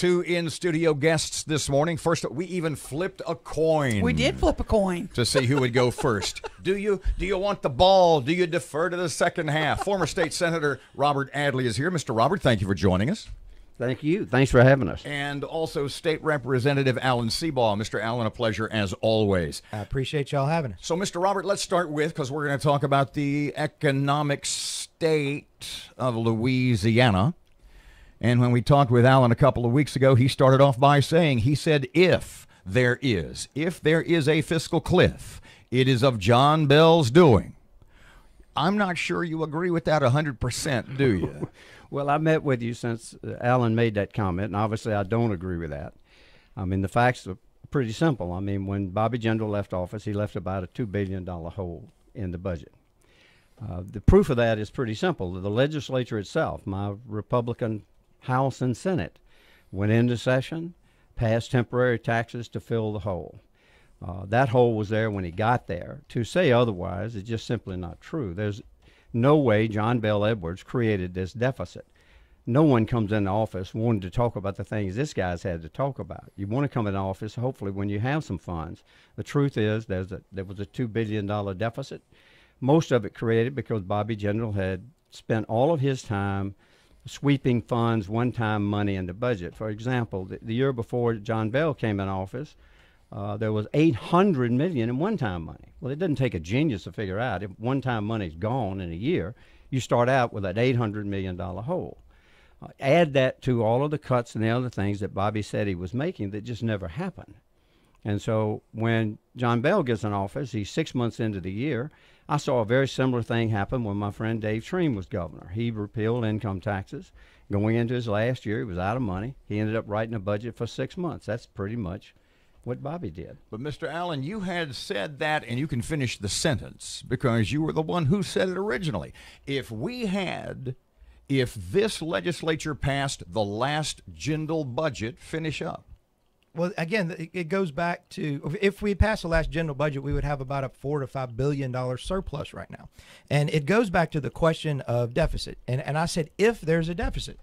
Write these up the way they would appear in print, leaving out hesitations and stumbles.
two in-studio guests this morning. First, we even flipped a coin. We did flip a coin. To see who would go first. Do you want the ball? Do you defer to the second half? Former State Senator Robert Adley is here. Mr. Robert, thank you for joining us. Thank you. Thanks for having us. And also State Representative Seabaugh. Mr. Allen, a pleasure as always. I appreciate y'all having us. So, Mr. Robert, let's start with, because we're going to talk about the economic state of Louisiana. And when we talked with Allen a couple of weeks ago, he started off by saying, he said, if there is a fiscal cliff, it is of John Bell's doing. I'm not sure you agree with that 100%, do you? Well, I met with you since Allen made that comment, and obviously I don't agree with that. I mean, the facts are pretty simple. I mean, when Bobby Jindal left office, he left about a $2 billion hole in the budget. The proof of that is pretty simple. The legislature itself, my Republican House and Senate, went into session, passed temporary taxes to fill the hole. That hole was there when he got there. To say otherwise is just simply not true. There's no way John Bell Edwards created this deficit. No one comes into office wanting to talk about the things this guy's had to talk about. You want to come into office, hopefully, when you have some funds. The truth is there was a $2 billion deficit. Most of it created because Bobby Jindal had spent all of his time sweeping funds, one-time money in the budget. For example, the year before John Bell came in office, there was $800 million in one-time money. Well, it doesn't take a genius to figure out if one-time money's gone in a year, you start out with that $800 million hole. Add that to all of the cuts and the other things that Bobby said he was making that just never happened. And so when John Bell gets in office, he's 6 months into the year. I saw a very similar thing happen when my friend Dave Shreen was governor. He repealed income taxes. Going into his last year, he was out of money. He ended up writing a budget for 6 months. That's pretty much what Bobby did. But, Mr. Allen, you had said that, and you can finish the sentence because you were the one who said it originally. If this legislature passed the last Jindal budget, finish up. Well, again, it goes back to, if we passed the last general budget, we would have about a $4 to $5 billion surplus right now. And it goes back to the question of deficit. And I said, if there's a deficit,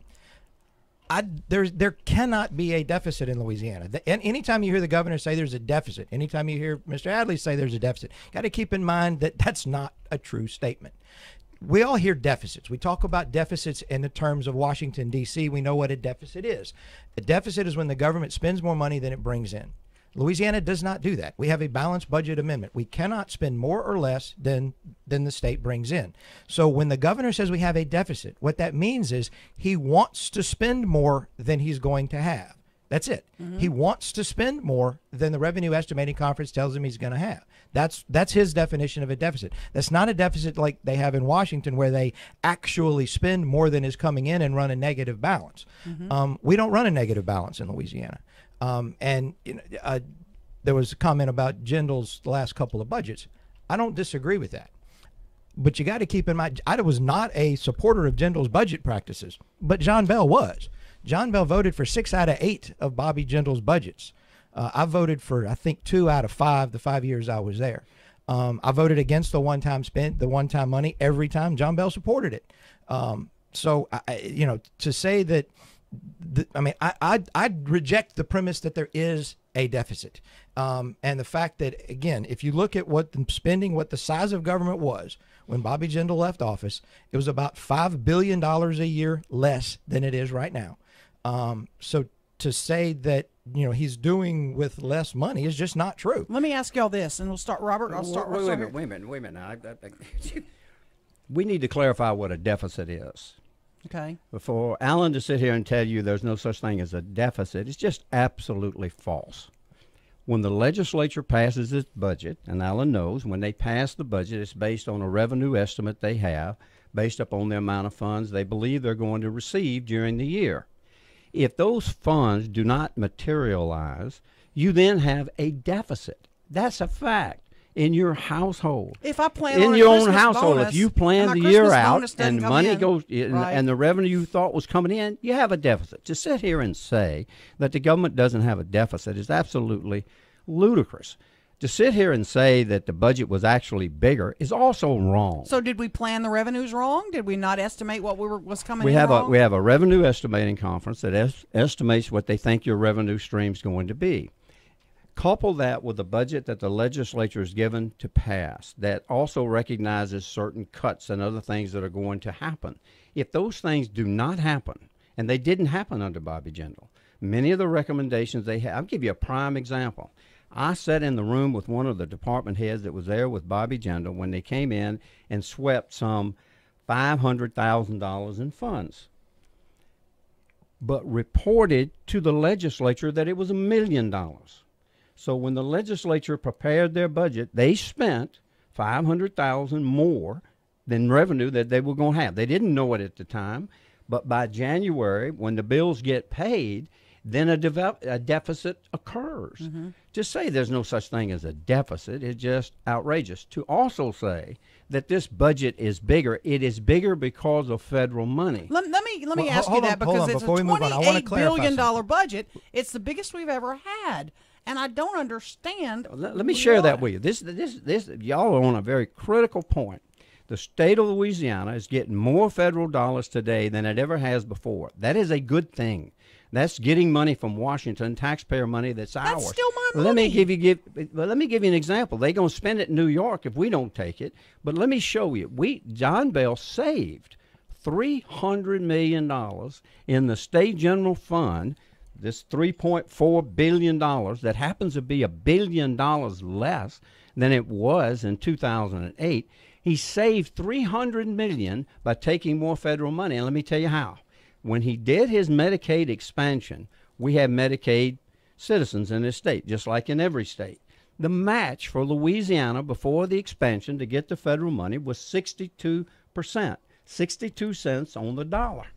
there cannot be a deficit in Louisiana. And anytime you hear the governor say there's a deficit, anytime you hear Mr. Adley say there's a deficit, got to keep in mind that that's not a true statement. We all hear deficits. We talk about deficits in the terms of Washington, D.C. We know what a deficit is. A deficit is when the government spends more money than it brings in. Louisiana does not do that. We have a balanced budget amendment. We cannot spend more or less than the state brings in. So when the governor says we have a deficit, what that means is he wants to spend more than he's going to have. That's it. Mm-hmm. He wants to spend more than the Revenue Estimating Conference tells him he's going to have. That's his definition of a deficit. That's not a deficit like they have in Washington where they actually spend more than is coming in and run a negative balance. Mm-hmm. We don't run a negative balance in Louisiana. And there was a comment about Jindal's last couple of budgets. I don't disagree with that. But you got to keep in mind, I was not a supporter of Jindal's budget practices, but John Bell was. John Bell voted for 6 out of 8 of Bobby Jindal's budgets. I voted for, I think, 2 out of 5 the 5 years I was there. I voted against the one-time money every time John Bell supported it. So, to say that, I'd reject the premise that there is a deficit. And the fact that, again, if you look at what the size of government was when Bobby Jindal left office, it was about $5 billion a year less than it is right now. So to say that, he's doing with less money is just not true. Let me ask y'all this, and we'll start, Robert. I'll start with Wait a minute. Now, we need to clarify what a deficit is. Okay. For Allen to sit here and tell you there's no such thing as a deficit, it's just absolutely false. When the legislature passes its budget, and Allen knows, when they pass the budget, it's based on a revenue estimate they have, based upon the amount of funds they believe they're going to receive during the year. If those funds do not materialize, you then have a deficit. That's a fact in your household. If I plan in on your a own Christmas household, bonus, if you plan the year out and money goes right, and the revenue you thought was coming in, you have a deficit. To sit here and say that the government doesn't have a deficit is absolutely ludicrous. To sit here and say that the budget was actually bigger is also wrong. So did we plan the revenues wrong? Did we not estimate what was coming We in have wrong? we have a revenue estimating conference that estimates what they think your revenue stream is going to be. Couple that with the budget that the legislature is given to pass that also recognizes certain cuts and other things that are going to happen. If those things do not happen, and they didn't happen under Bobby Jindal, many of the recommendations they have, I'll give you a prime example. I sat in the room with one of the department heads that was there with Bobby Jindal when they came in and swept some $500,000 in funds, but reported to the legislature that it was $1 million. So when the legislature prepared their budget, they spent $500,000 more than revenue that they were going to have. They didn't know it at the time, but by January, when the bills get paid, then a deficit occurs. Mm-hmm. To say there's no such thing as a deficit is just outrageous. To also say that this budget is bigger, it is bigger because of federal money. Let me ask you hold that on, because it's a before we move on, I wanna $28 clarify billion something. budget. It's the biggest we've ever had, and I don't understand. Let me share that with you. This y'all are on a very critical point. The state of Louisiana is getting more federal dollars today than it ever has before. That is a good thing. That's getting money from Washington, taxpayer money that's ours. That's still my money. Let me give you an example. They're going to spend it in New York if we don't take it. But let me show you. John Bell saved $300 million in the state general fund, this $3.4 billion that happens to be $1 billion less than it was in 2008. He saved $300 million by taking more federal money. And let me tell you how. When he did his Medicaid expansion, we have Medicaid citizens in this state, just like in every state. The match for Louisiana before the expansion to get the federal money was 62%, 62 cents on the dollar.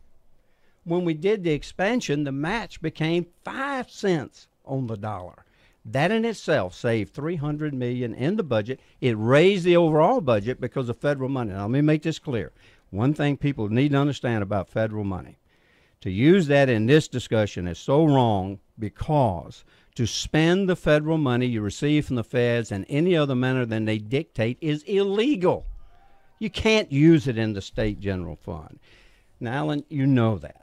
When we did the expansion, the match became 5 cents on the dollar. That in itself saved $300 million in the budget. It raised the overall budget because of federal money. Now, let me make this clear. One thing people need to understand about federal money. To use that in this discussion is so wrong because to spend the federal money you receive from the feds in any other manner than they dictate is illegal. You can't use it in the state general fund. Now, Alan, you know that.